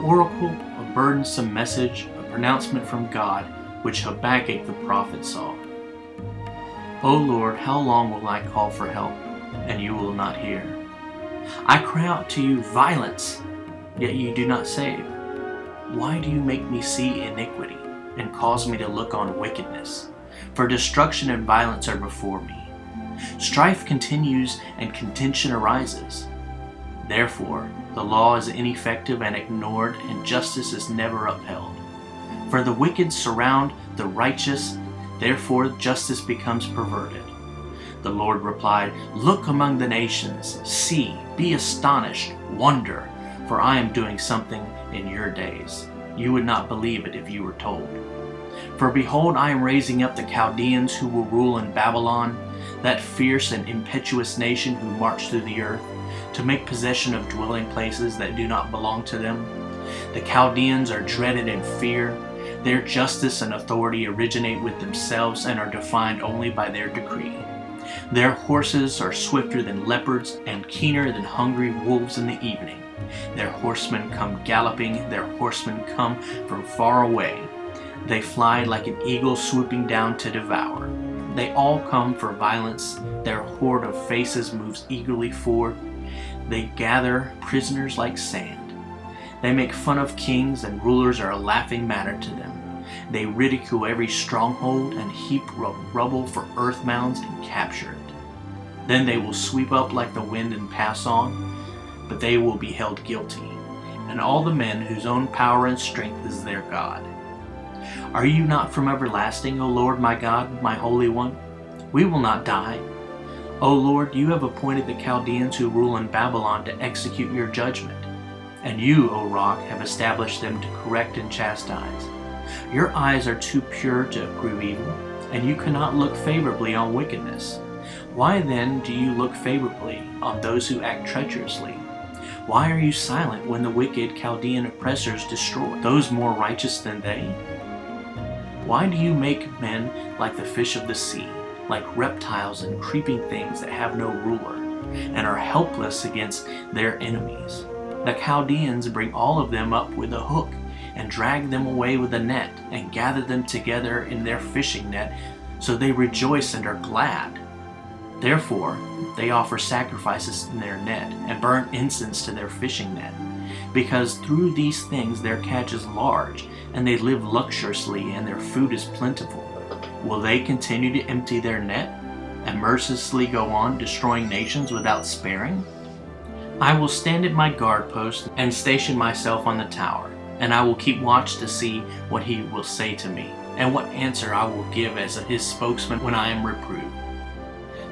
oracle, a burdensome message, a pronouncement from God, which Habakkuk the prophet saw. O Lord, how long will I call for help, and you will not hear? I cry out to you violence, yet you do not save. Why do you make me see iniquity, and cause me to look on wickedness? For destruction and violence are before me. Strife continues and contention arises. Therefore, the law is ineffective and ignored, and justice is never upheld. For the wicked surround the righteous, therefore justice becomes perverted. The Lord replied, Look among the nations, see, be astonished, wonder, for I am doing something in your days. You would not believe it if you were told. For behold, I am raising up the Chaldeans who will rule in Babylon, that fierce and impetuous nation who march through the earth, to make possession of dwelling places that do not belong to them. The Chaldeans are dreaded and feared. Their justice and authority originate with themselves and are defined only by their decree. Their horses are swifter than leopards and keener than hungry wolves in the evening. Their horsemen come galloping, their horsemen come from far away. They fly like an eagle swooping down to devour. They all come for violence. Their horde of faces moves eagerly forward. They gather prisoners like sand. They make fun of kings, and rulers are a laughing matter to them. They ridicule every stronghold and heap rubble for earth mounds and capture it. Then they will sweep up like the wind and pass on, but they will be held guilty, and all the men whose own power and strength is their God. Are you not from everlasting, O Lord my God, my Holy One? We will not die. O Lord, you have appointed the Chaldeans who rule in Babylon to execute your judgment, and you, O Rock, have established them to correct and chastise. Your eyes are too pure to approve evil, and you cannot look favorably on wickedness. Why then do you look favorably on those who act treacherously? Why are you silent when the wicked Chaldean oppressors destroy those more righteous than they? Why do you make men like the fish of the sea, like reptiles and creeping things that have no ruler, and are helpless against their enemies? The Chaldeans bring all of them up with a hook, and drag them away with a net, and gather them together in their fishing net, so they rejoice and are glad. Therefore they offer sacrifices in their net, and burn incense to their fishing net, because through these things their catch is large, and they live luxuriously, and their food is plentiful. Will they continue to empty their net, and mercilessly go on destroying nations without sparing? I will stand at my guard post, and station myself on the tower, and I will keep watch to see what he will say to me, and what answer I will give as his spokesman when I am reproved.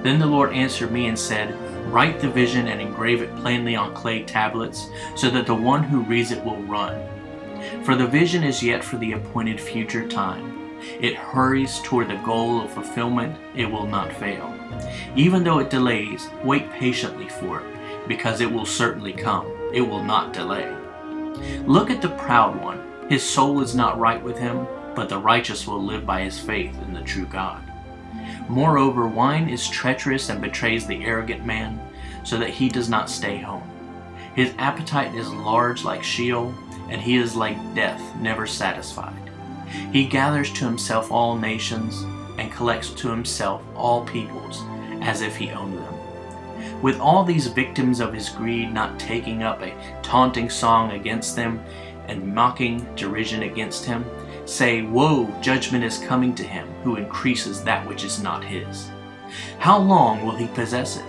Then the Lord answered me and said, Write the vision and engrave it plainly on clay tablets, so that the one who reads it will run. For the vision is yet for the appointed future time. It hurries toward the goal of fulfillment. It will not fail. Even though it delays, wait patiently for it, because it will certainly come. It will not delay. Look at the proud one. His soul is not right with him, but the righteous will live by his faith in the true God. Moreover, wine is treacherous and betrays the arrogant man, so that he does not stay home. His appetite is large like Sheol, and he is like death, never satisfied. He gathers to himself all nations, and collects to himself all peoples, as if he owned them. With all these victims of his greed, not taking up a taunting song against them, and mocking derision against him, say, Woe, judgment is coming to him who increases that which is not his. How long will he possess it?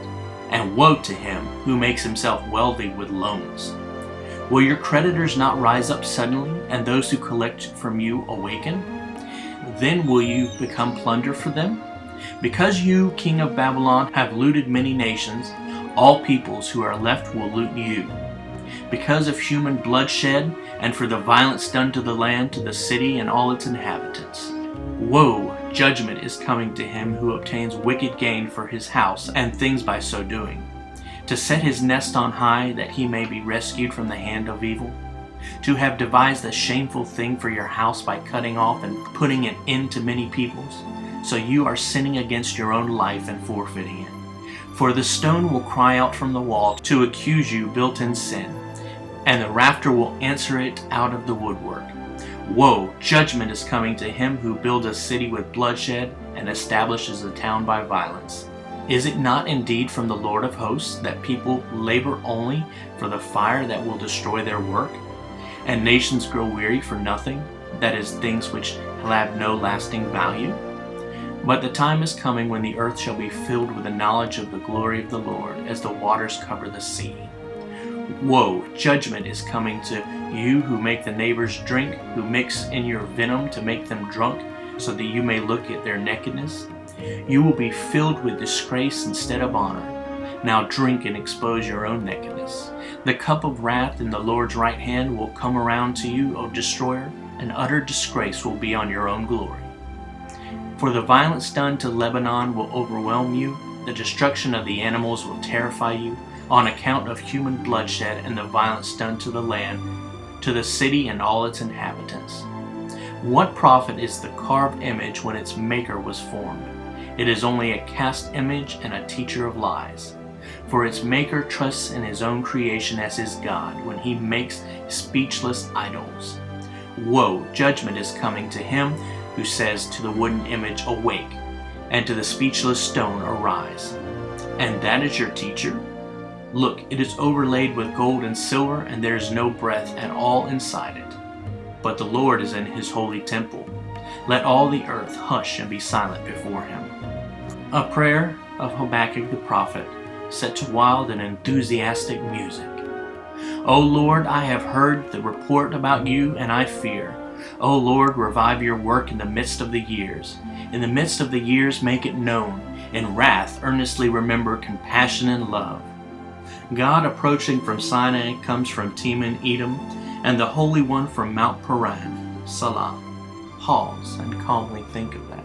And woe to him who makes himself wealthy with loans. Will your creditors not rise up suddenly, and those who collect from you awaken? Then will you become plunder for them? Because you, king of Babylon, have looted many nations, all peoples who are left will loot you. Because of human bloodshed, and for the violence done to the land, to the city and all its inhabitants. Woe, judgment is coming to him who obtains wicked gain for his house and things by so doing, to set his nest on high that he may be rescued from the hand of evil, to have devised a shameful thing for your house by cutting off and putting an end to many peoples. So you are sinning against your own life and forfeiting it. For the stone will cry out from the wall to accuse you built in sin. and the rafter will answer it out of the woodwork. Woe! Judgment is coming to him who builds a city with bloodshed and establishes a town by violence. Is it not indeed from the Lord of hosts that people labor only for the fire that will destroy their work? And nations grow weary for nothing, that is, things which have no lasting value? But the time is coming when the earth shall be filled with the knowledge of the glory of the Lord, as the waters cover the sea. Woe! Judgment is coming to you who make the neighbors drink, who mix in your venom to make them drunk, so that you may look at their nakedness. You will be filled with disgrace instead of honor. Now drink and expose your own nakedness. The cup of wrath in the Lord's right hand will come around to you, O destroyer, and utter disgrace will be on your own glory. For the violence done to Lebanon will overwhelm you, the destruction of the animals will terrify you, on account of human bloodshed and the violence done to the land, to the city and all its inhabitants. What profit is the carved image when its maker was formed? It is only a cast image and a teacher of lies. For its maker trusts in his own creation as his God when he makes speechless idols. Woe! Judgment is coming to him who says to the wooden image, Awake, and to the speechless stone, Arise. And that is your teacher? Look, it is overlaid with gold and silver, and there is no breath at all inside it. But the Lord is in his holy temple. Let all the earth hush and be silent before him. A prayer of Habakkuk the prophet, set to wild and enthusiastic music. O Lord, I have heard the report about you, and I fear. O Lord, revive your work in the midst of the years. In the midst of the years, make it known. In wrath, earnestly remember compassion and love. God approaching from Sinai comes from Teman, Edom, and the Holy One from Mount Paran, Salah. Pause and calmly think of that.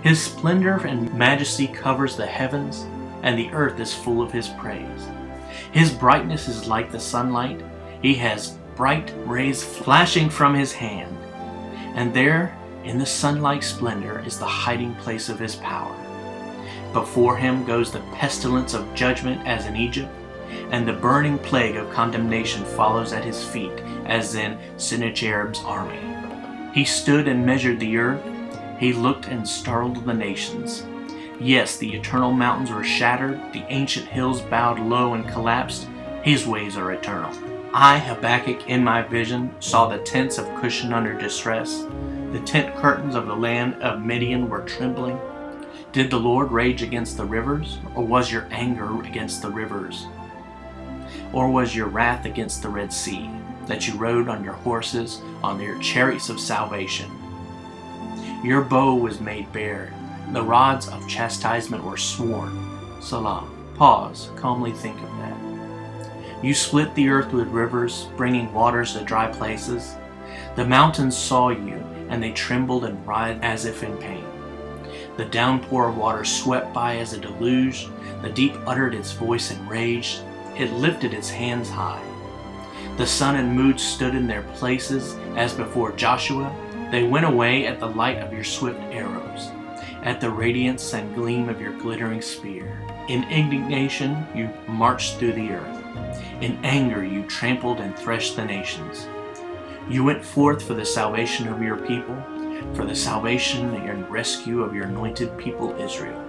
His splendor and majesty covers the heavens, and the earth is full of his praise. His brightness is like the sunlight. He has bright rays flashing from his hand. And there, in the sun-like splendor, is the hiding place of his power. Before him goes the pestilence of judgment as in Egypt, and the burning plague of condemnation follows at his feet, as in Sennacherib's army. He stood and measured the earth. He looked and startled the nations. Yes, the eternal mountains were shattered. The ancient hills bowed low and collapsed. His ways are eternal. I, Habakkuk, in my vision, saw the tents of Cushan under distress. The tent curtains of the land of Midian were trembling. Did the Lord rage against the rivers, or was your anger against the rivers? Or was your wrath against the Red Sea, that you rode on your horses, on your chariots of salvation? Your bow was made bare, the rods of chastisement were sworn. Salah. Pause, calmly think of that. You split the earth with rivers, bringing waters to dry places. The mountains saw you, and they trembled and writhed as if in pain. The downpour of water swept by as a deluge. The deep uttered its voice in rage. It lifted its hands high. The sun and moon stood in their places as before Joshua. They went away at the light of your swift arrows, at the radiance and gleam of your glittering spear. In indignation you marched through the earth. In anger you trampled and threshed the nations. You went forth for the salvation of your people, for the salvation and rescue of your anointed people Israel.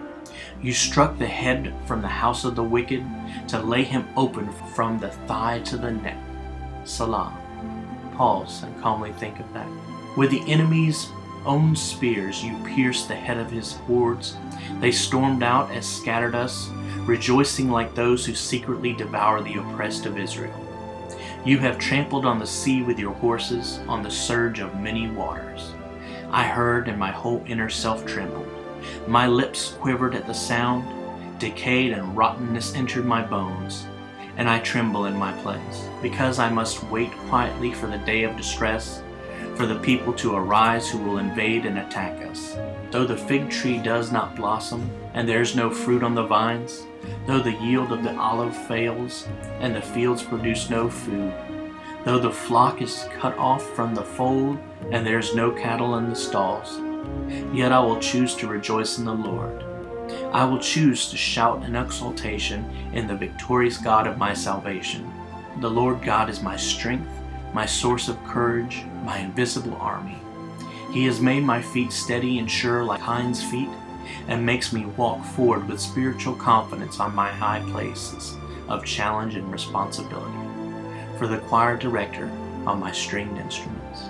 You struck the head from the house of the wicked, to lay him open from the thigh to the neck. Salah. Pause and calmly think of that. With the enemy's own spears you pierced the head of his hordes. They stormed out and scattered us, rejoicing like those who secretly devour the oppressed of Israel. You have trampled on the sea with your horses, on the surge of many waters. I heard, and my whole inner self trembled. My lips quivered at the sound. Decayed and rottenness entered my bones, and I tremble in my place, because I must wait quietly for the day of distress, for the people to arise who will invade and attack us. Though the fig tree does not blossom, and there is no fruit on the vines, though the yield of the olive fails, and the fields produce no food, though the flock is cut off from the fold, and there is no cattle in the stalls, yet I will choose to rejoice in the Lord. I will choose to shout in exultation in the victorious God of my salvation. The Lord God is my strength, my source of courage, my invisible army. He has made my feet steady and sure like hinds' feet, and makes me walk forward with spiritual confidence on my high places of challenge and responsibility. For the choir director on my stringed instruments.